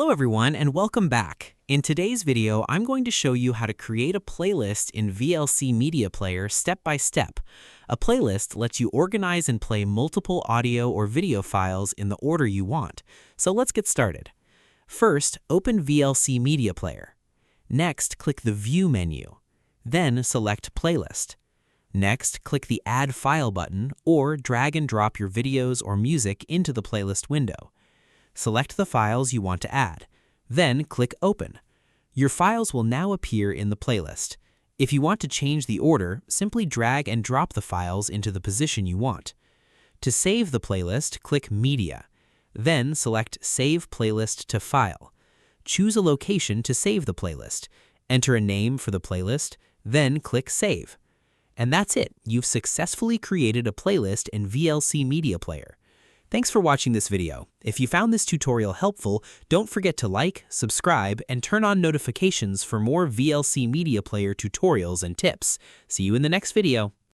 Hello everyone and welcome back. In today's video, I'm going to show you how to create a playlist in VLC Media Player step by step. A playlist lets you organize and play multiple audio or video files in the order you want. So let's get started. First, open VLC Media Player. Next, click the View menu. Then select Playlist. Next, click the Add File button or drag and drop your videos or music into the playlist window. Select the files you want to add. Then click Open. Your files will now appear in the playlist. If you want to change the order, simply drag and drop the files into the position you want. To save the playlist, click Media. Then select Save Playlist to File. Choose a location to save the playlist. Enter a name for the playlist, then click Save. And that's it. You've successfully created a playlist in VLC Media Player. Thanks for watching this video. If you found this tutorial helpful, don't forget to like, subscribe, and turn on notifications for more VLC Media Player tutorials and tips. See you in the next video.